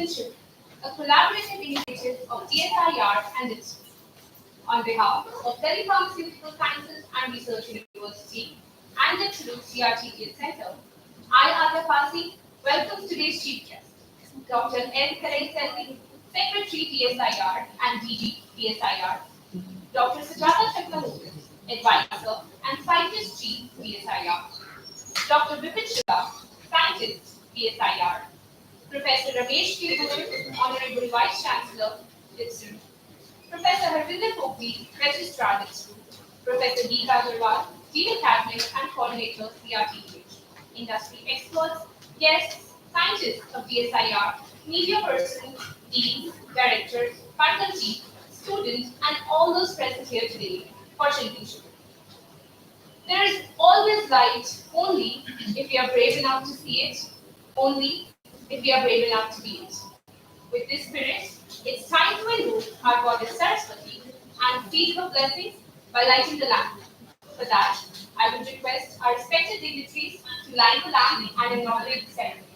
Citizenship, a collaborative initiative of DSIR and its on behalf of Telepharmaceutical Sciences and Research University and the CRTDH Center, I, Arya Fasi, welcome today's chief guest, Dr. N. Karai Selvi, Secretary DSIR and DG DSIR, Dr. Sujata Chakraborty, Advisor and Scientist Chief DSIR, Dr. Vipin Shiva, Scientist DSIR, Professor Ramesh K. Gul, Honorable Vice Chancellor, DSIR, Professor Harvinder Pokri, Registrar DSIR, Professor Deepa Agarwal, Dean Cabinet and Coordinator CRTDH, industry experts, guests, scientists of DSIR, media persons, deans, directors, faculty, students, and all those present here today for Chintan. There is always light only if we are brave enough to see it, only if we are brave enough to be it. With this spirit, it's time to invoke our goddess Saraswati and seek her blessings by lighting the lamp. For that, I would request our respected dignitaries to light the lamp and inaugurate the ceremony.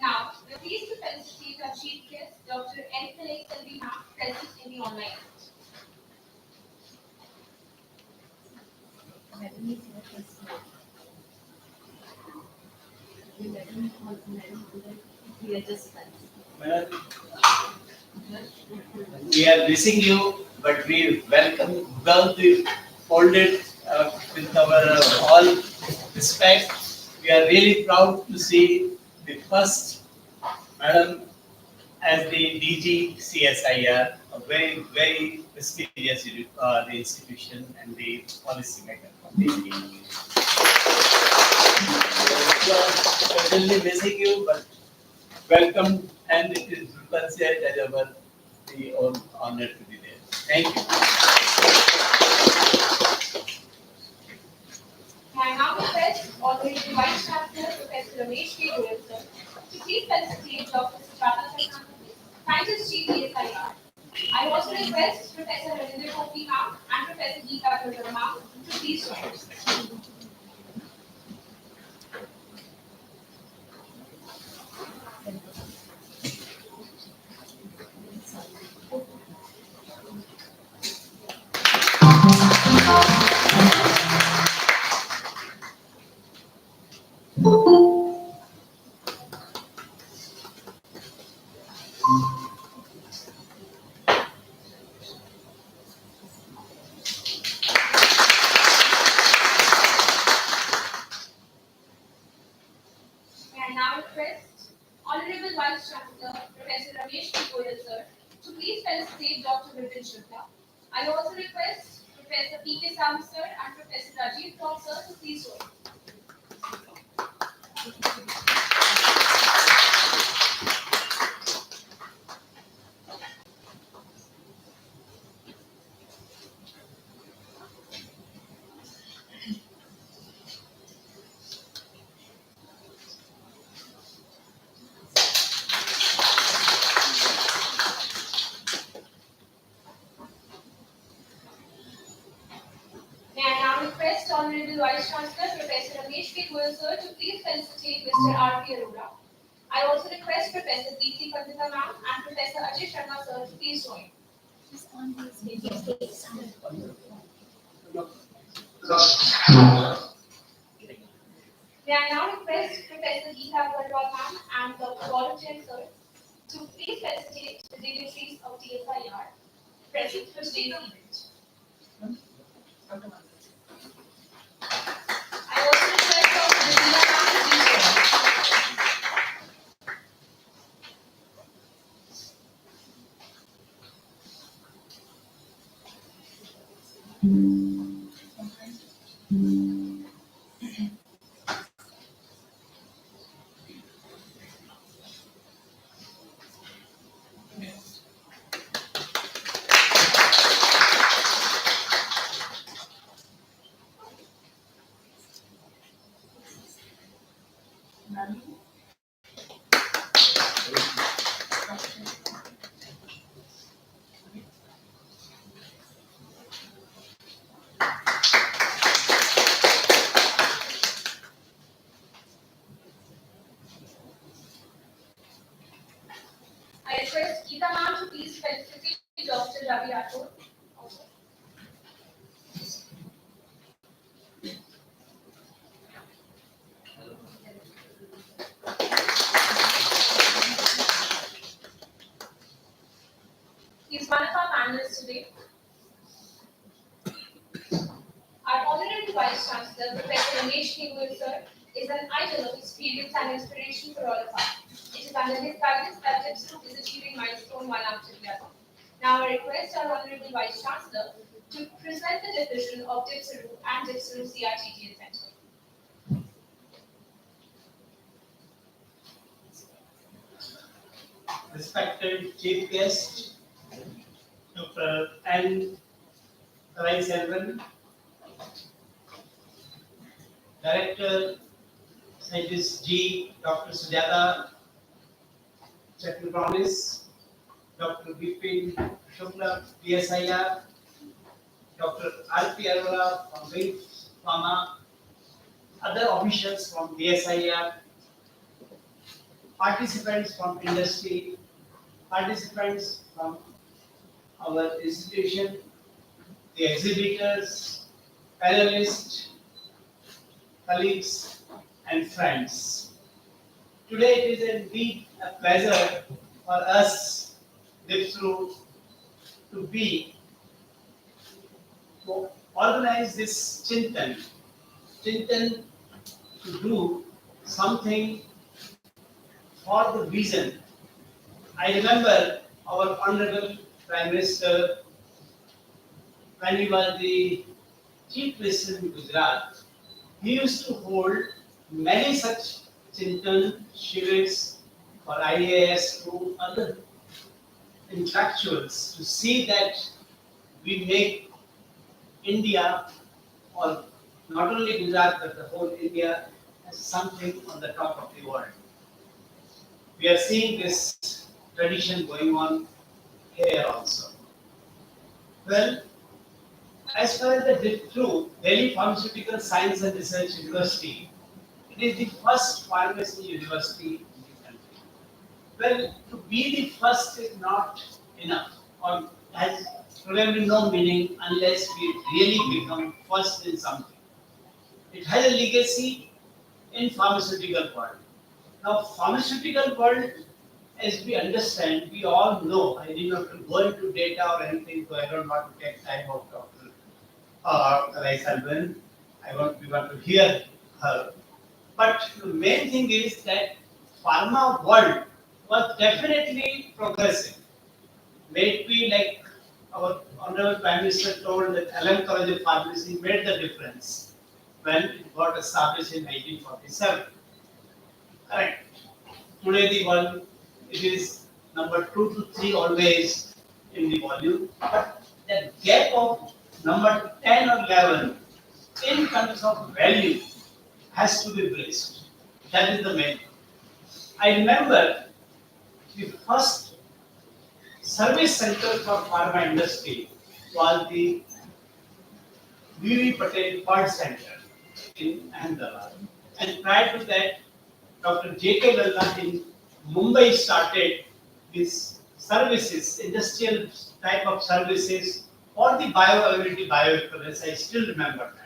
Now, we're pleased to felicitate our chief guest, Dr. N. present in the online event. Madam, we are missing you, but we welcome well the folded with our all respect. We are really proud to see the first madam as the DG CSIR, a very, very prestigious the institution and the policy maker of the Indian Union. Certainly missing you, but welcome, and it is considered as our the honor to be there. Thank you. I now request Honorable Vice Chancellor Professor Ramesh K. Goyal sir to please felicitate Dr. Chintan, Scientist Chief DSIR. I also request Professor Ravinder Kopi ma'am and Professor Geeta Kulkarni ma'am to please join. I now request Honorable Vice Chancellor Professor Ramesh K. Goyal sir to please felicitate Dr. Vipin Shukla. I also request Professor P.K. Sam sir and Professor Rajiv Kaur sir to please join. May I now request Honorable Vice Chancellor Professor Ramesh K. Goyal sir to please felicitate Mr. R.P. Arora. I also request Professor D.C. Pandita ma'am and Professor Ajay Sharma sir to please join. May I now request Professor Geeta Kulkarni ma'am and Dr. Gol sir to please facilitate the dignitaries of DSIR present for today's event. I also request Dr. Nazila Khan to please join. I request Geeta ma'am to please felicitate Dr. Ravi Rathod. He is one of our panelists today. Our Honorable Vice Chancellor, Professor Ramesh Shivir, sir, is an idol of experience and inspiration for all of us. It is under his guidance that DPSRU is achieving milestone one after the other. Now I request our Honorable Vice Chancellor to present the division of DPSRU and DPSRU-CRTDH Center. Respected Chief Guest, Dr. N. Selvan, Director, Scientist G. Dr. Sujata Chakrabornis, Dr. Vipin Shukla, DSIR, Dr. R.P. Arora from Big Pharma, other officials from DSIR, participants from industry, participants from our institution, the exhibitors, panelists, colleagues, and friends. Today it is indeed a pleasure for us, DPSRU, to organize this Chintan to do something for the vision. I remember our Honorable Prime Minister, when he was the Chief Minister in Gujarat, he used to hold many such Chintan Shivirs for IAS to other intellectuals to see that we make India, or not only Gujarat but the whole India, as something on the top of the world. We are seeing this tradition going on here also. Well, as far as the DPSRU, Delhi Pharmaceutical Science and Research University, it is the first pharmacy university in the country. Well, to be the first is not enough, or has probably no meaning unless we really become first in something. It has a legacy in pharmaceutical world. Now, pharmaceutical world, as we understand, we all know. I need not to go into data or anything, so I don't want to take time of Dr. Selvan. We want to hear her. But the main thing is that pharma world was definitely progressive. May it be like our Honorable Prime Minister told that LM College of Pharmacy made the difference when it got established in 1947. Correct. Today the world, it is number 2 to 3 always in the volume, but the gap of number 10 or 11 in terms of value has to be bridged. That is the main thing. I remember the first service center for pharma industry was the V.V. Patel Bird Center in Ahmedabad. And prior to that, Dr. J.K. Lalla in Mumbai started these services, industrial type of services for the bioavailability, bioequivalence. I still remember that.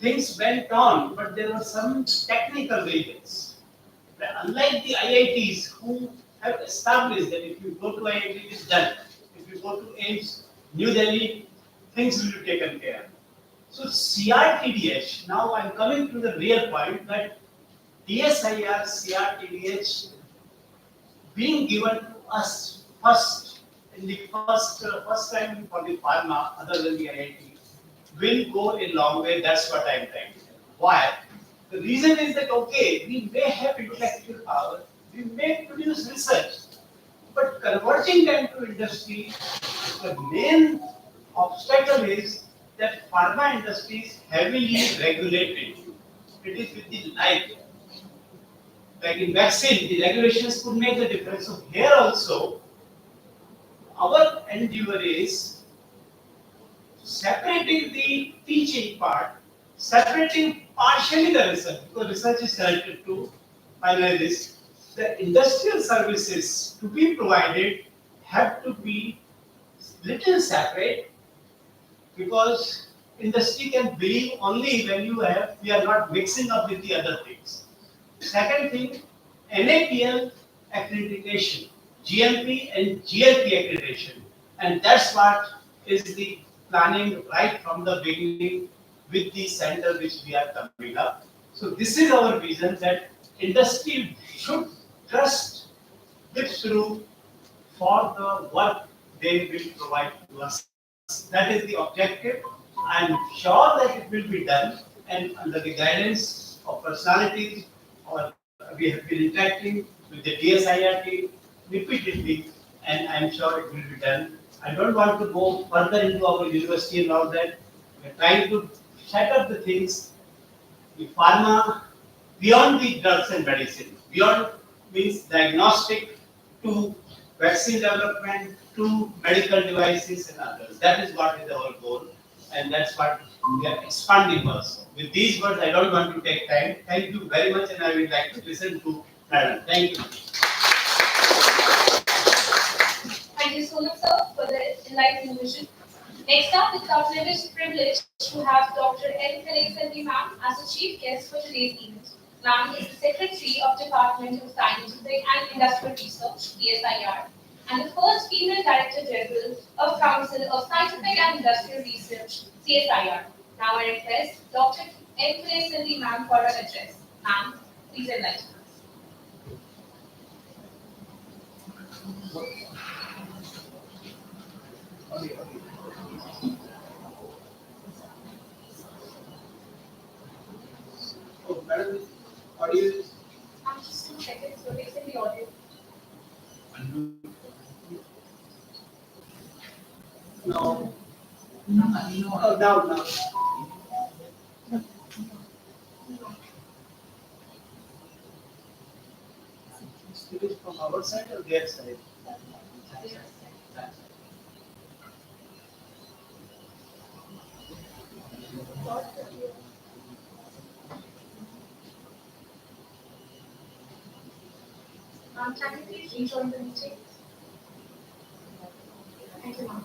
Things went on, but there were some technical reasons. Unlike the IITs, who have established that if you go to IIT, it is done. If you go to AIMS, New Delhi, things will be taken care. So CRTDH, now I'm coming to the real point that DSIR CRTDH being given to us first in the first time for the pharma other than the IIT will go a long way. That's what I'm trying to say. Why? The reason is that okay, we may have intellectual power, we may produce research, but converting them to industry, the main obstacle is that pharma industry is heavily regulated. It is with the life. Like in vaccine, the regulations could make the difference. So here also, our endeavor is separating the teaching part, separating partially the research, because research is connected to finalists. The industrial services to be provided have to be little separate, because industry can believe only when we are not mixing up with the other things. Second thing, NAPL accreditation, GMP and GLP accreditation, and that's what is the planning right from the beginning with the center which we are coming up. So this is our vision that industry should trust DPSRU for the work they will provide to us. That is the objective. I'm sure that it will be done, and under the guidance of personalities, or we have been interacting with the DSIR team repeatedly, and I'm sure it will be done. I don't want to go further into our university and all that. We're trying to set up the things, the pharma, beyond the drugs and medicine, beyond means diagnostic to vaccine development to medical devices and others. That is what is our goal, and that's what we are expanding also. With these words, I don't want to take time. Thank you very much, and I would like to listen to Madam. Thank you. Thank you so much, sir, for the enlightening vision. Next up, it's our privilege to have Dr. N. Kalesanti ma'am as the chief guest for today's event. Ma'am is the Secretary of Department of Scientific and Industrial Research, DSIR, and the first female Director General of Council of Scientific and Industrial Research, CSIR. Now I request Dr. N. Kalesanti ma'am for her address. Ma'am, please enlighten us. Oh, Madam, audio. Just 2 seconds, so listen the audio. No. Oh, now. It is from our side or their side? Can you please rejoin the meeting? Thank you, ma'am.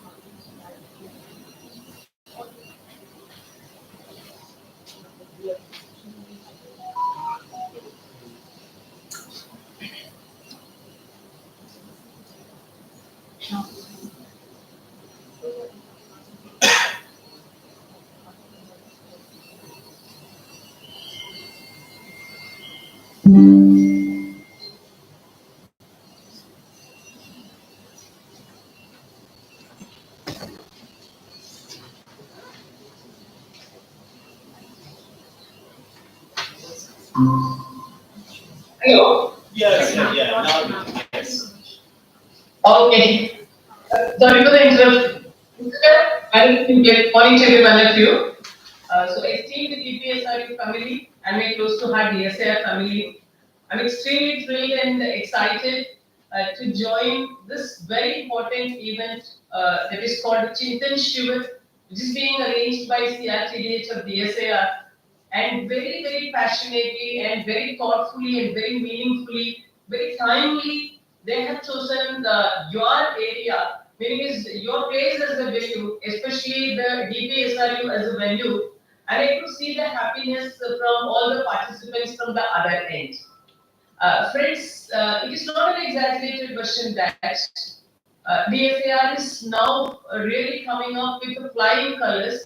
Hello. Yes, yeah. Now, yes. Okay. Sorry for the interruption. I will get point every one of you. So esteemed DPSRU family and my close to heart DSIR family, I'm extremely thrilled and excited to join this very important event that is called Chintan Shivir, which is being arranged by CRTDH of DSIR, and very, very passionately and very thoughtfully and very meaningfully, very timely, they have chosen your area, meaning is your place as a venue, especially the DPSRU as a venue, and I could see the happiness from all the participants from the other end. Friends, it is not an exaggerated version that DSIR is now really coming up with the flying colors,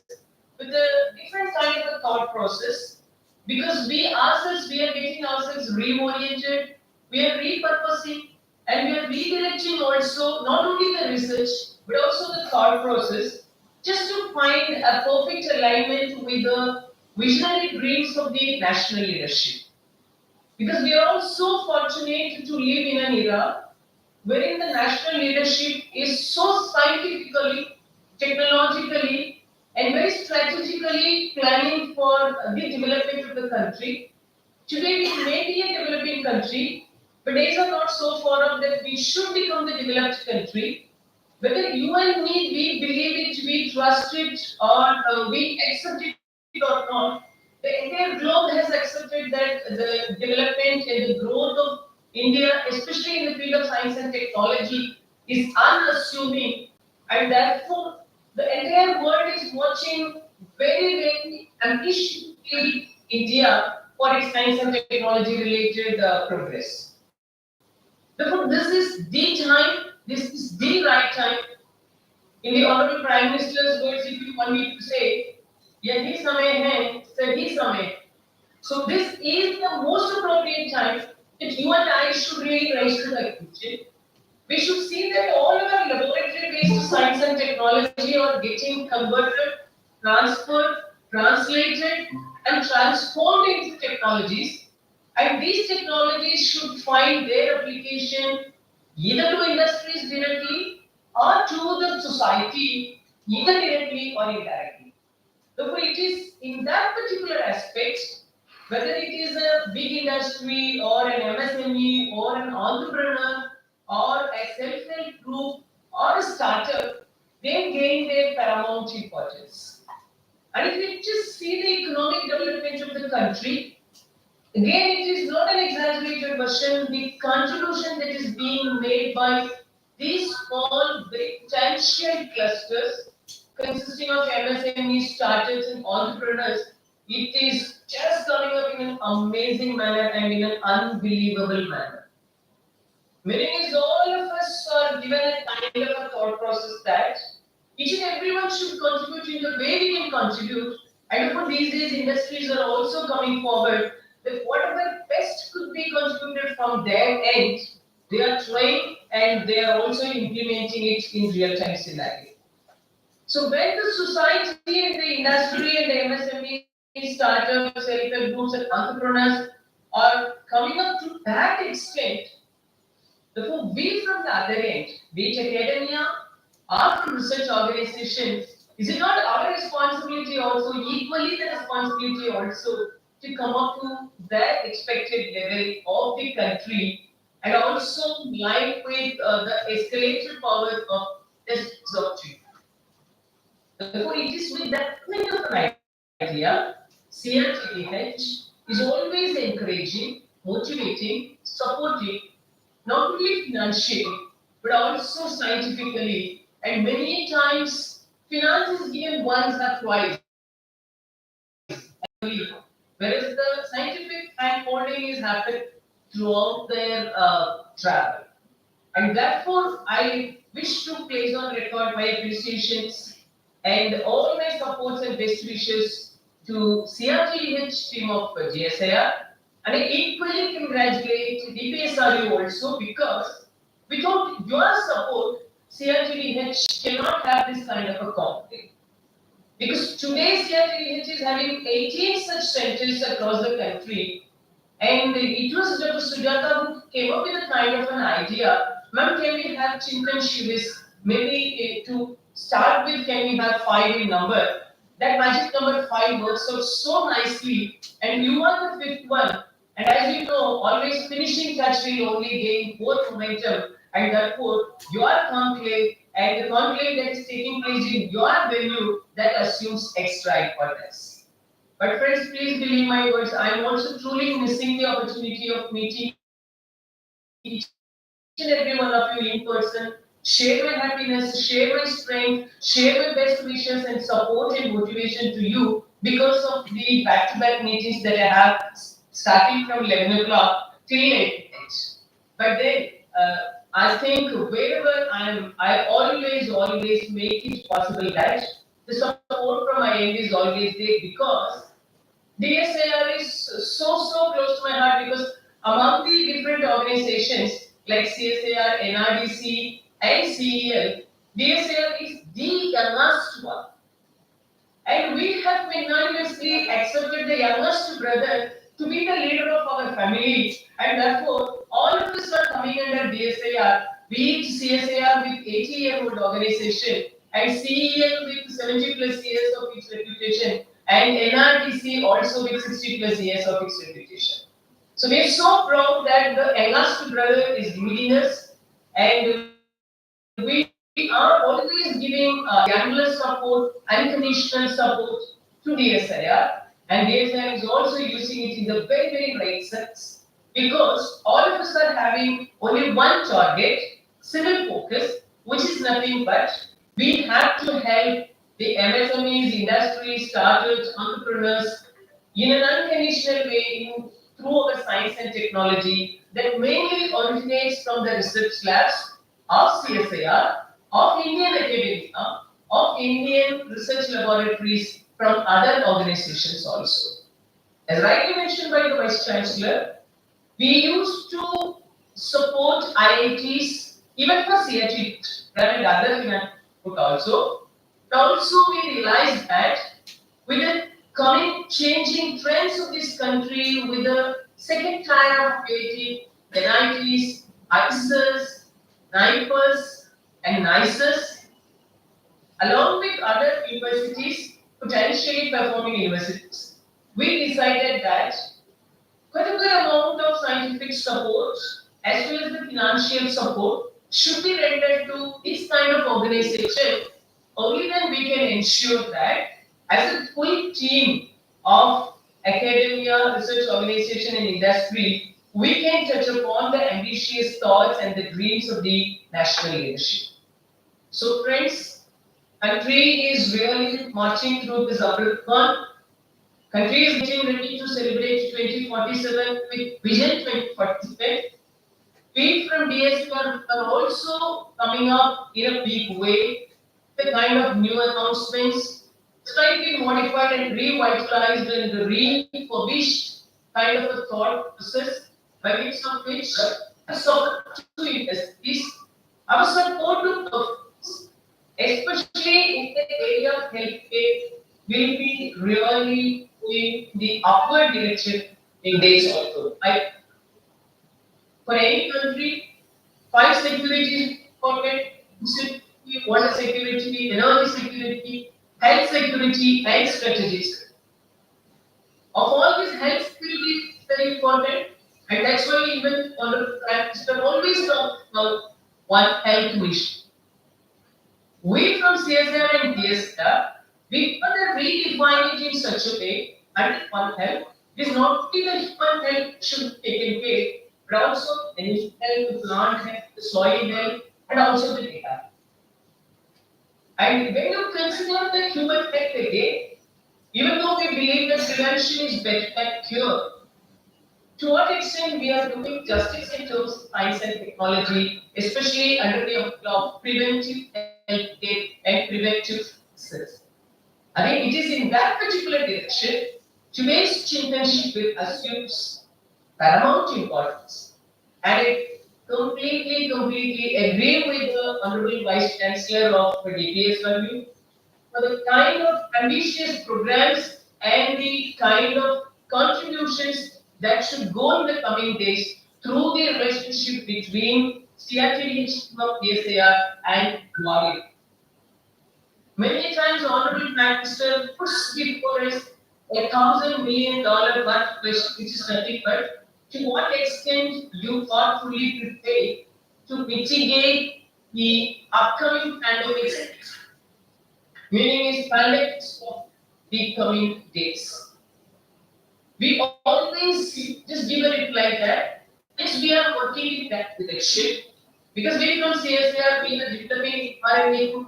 with a different kind of a thought process, because we ourselves, we are getting ourselves reoriented, we are repurposing, and we are redirecting also not only the research but also the thought process, just to find a perfect alignment with the visionary dreams of the national leadership. Because we are all so fortunate to live in an era wherein the national leadership is so scientifically, technologically, and very strategically planning for the development of the country. Today we may be a developing country, but days are not so far off that we should become the developed country. Whether you and me, we believe it, we trust it, or we accept it or not, the entire globe has accepted that the development and the growth of India, especially in the field of science and technology, is unassuming, and therefore the entire world is watching very, very ambitiously India for its science and technology related progress. Therefore, this is the time, this is the right time. In the Honorable Prime Minister's words, if you want me to say, yahi samay hai, sahi samay. So this is the most appropriate time that you and I should really rise to the occasion. We should see that all of our laboratory-based science and technology are getting converted, transferred, translated, and transformed into technologies. And these technologies should find their application either to industries directly or to the society, either directly or indirectly. Therefore, it is in that particular aspect, whether it is a big industry or an MSME or an entrepreneur or a self-help group or a startup, they gain their paramount importance. And if we just see the economic development of the country, again, it is not an exaggerated version. The contribution that is being made by these small, very potential clusters consisting of MSMEs, startups, and entrepreneurs, it is just coming up in an amazing manner and in an unbelievable manner. Meaning is all of us are given a kind of a thought process that each and everyone should contribute in the way we can contribute. And for these days, industries are also coming forward that whatever best could be contributed from their end, they are trying and they are also implementing it in real-time scenario. So when the society and the industry and the MSME startups, self-help groups and entrepreneurs are coming up to that extent, therefore we from the other end, be it academia or from research organizations, is it not our responsibility also, equally the responsibility also, to come up to that expected level of the country and also line with the escalated power of this objective. Therefore, it is with that kind of an idea, CRTDH is always encouraging, motivating, supporting, not only financially, but also scientifically. And many times, finance is given once or twice, whereas the scientific handholding is happened throughout their travel. And therefore, I wish to place on record my appreciations and all my supports and best wishes to CRTDH team of DSIR, and I equally congratulate DPSRU also, because without your support, CRTDH cannot have this kind of a company. Because today CRTDH is having 18 such centers across the country, and it was Dr. Sujata who came up with a kind of an idea. Ma'am, can we have Chintan Shivir? Maybe to start with, can we have 5 in number? That magic number 5 works out so nicely, and you are the 5th one. And as you know, always finishing touch will only gain more momentum, and therefore your conclave and the conclave that is taking place in your venue, that assumes extra importance. But friends, please believe my words. I am also truly missing the opportunity of meeting each and every one of you in person, share my happiness, share my strength, share my best wishes and support and motivation to you because of the back-to-back meetings that I have starting from 11 o'clock clean equipment. But then I think wherever I am, I always make it possible that the support from my end is always there, because DSIR is so close to my heart, because among the different organizations like CSIR, NRDC, and CEL, DSIR is the youngest one. And we have magnanimously accepted the youngest brother to be the leader of our family, and therefore all of us are coming under DSIR, be it CSIR with 80-year-old organization and CEL with 70 plus years of its reputation, and NRDC also with 60 plus years of its reputation. So we are so proud that the youngest brother is leading us, and we are always giving endless support, unconditional support to DSIR, and DSIR is also using it in the very right sense, because all of us are having only one target, civil focus, which is nothing but we have to help the MSMEs, industry, startups, entrepreneurs in an unconditional way through our science and technology that mainly originates from the research labs of CSIR, of Indian academia, of Indian research laboratories from other organizations also. As rightly mentioned by the Vice Chancellor, we used to support IITs even for CRT and other finance also. But also we realized that with the coming changing trends of this country, with the second tier of IIT, NITs, ICES, NIPES, and NICES, along with other universities, potentially performing universities, we decided that quite a good amount of scientific support as well as the financial support should be rendered to this kind of organization. Only then we can ensure that as a full team of academia, research organization, and industry, we can touch upon the ambitious thoughts and the dreams of the national leadership. So friends, country is really marching through this Amrit Kaal. Country is getting ready to celebrate 2047 with Vision 2047. We from DSIR are also coming up in a big way. The kind of new announcements, slightly modified and revitalized and refurbished kind of a thought process, by means of which support to industries, our support to performance, especially in the area of healthcare, will be really in the upward direction in days also. For any country, 5 security is important: water security, energy security, health security, and strategies. Of all these, health security is very important, and that's why even Honorable Prime Minister always talks about one health mission. We from CSIR and DSIR, we further redefine it in such a way under One Health. It is not only the human health should be taken care, but also the animal health, the plant health, the soil health, and also the data. And when you consider the human health again, even though we believe that prevention is better than cure, to what extent we are doing justice in terms of science and technology, especially under the umbrella of preventive healthcare and preventive research. I think it is in that particular direction today's Chintan Shivir assumes paramount importance. And I completely agree with the Honorable Vice Chancellor of the DPSRU for the kind of ambitious programs and the kind of contributions that should go in the coming days through the relationship between CRTDH of DSIR and Gol. Many times, Honorable Prime Minister puts before us $1,000 million worth question, which is nothing but to what extent you thoughtfully prepare to mitigate the upcoming pandemics, meaning is pandemics of the coming days. We always just give a reply that yes, we are working in that direction, because we from CSIR we are developing mRNA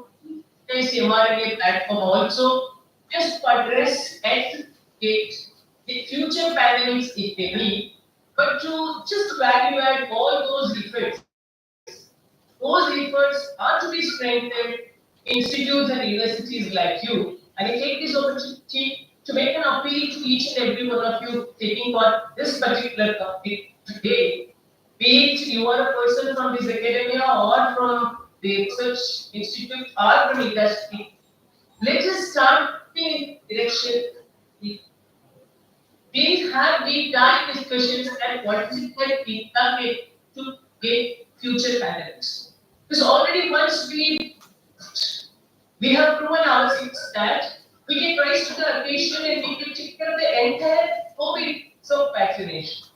mRNA platform also just to address and educate the future pandemics if any, but to just value add all those efforts. Those efforts are to be strengthened. Institutes and universities like you, and I take this opportunity to make an appeal to each and every one of you taking part this particular topic today. Be it you are a person from this academia or from the research institute or from industry, let us start in direction. These have deep dive discussions and what is it that we target to get future pandemics. Because already once we have proven ourselves that we can rise to the occasion and we can take care of the entire COVID vaccination.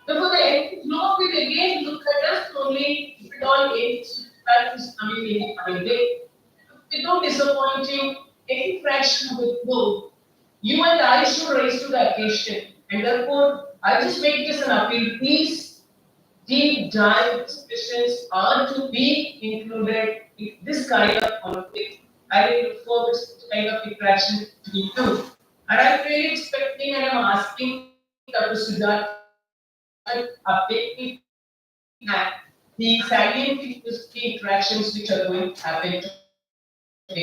Therefore, the end flow will again look at us only if it all ends is coming in the coming day. Without disappointing any fraction of the goal, you and I should rise to the occasion. And therefore, I just make this an appeal. Please, deep dive discussions are to be included in this kind of conflict. I really look forward to this kind of interaction to be too. And I'm really expecting and I'm asking Dr. Siddharth update the salient interactions which are going to happen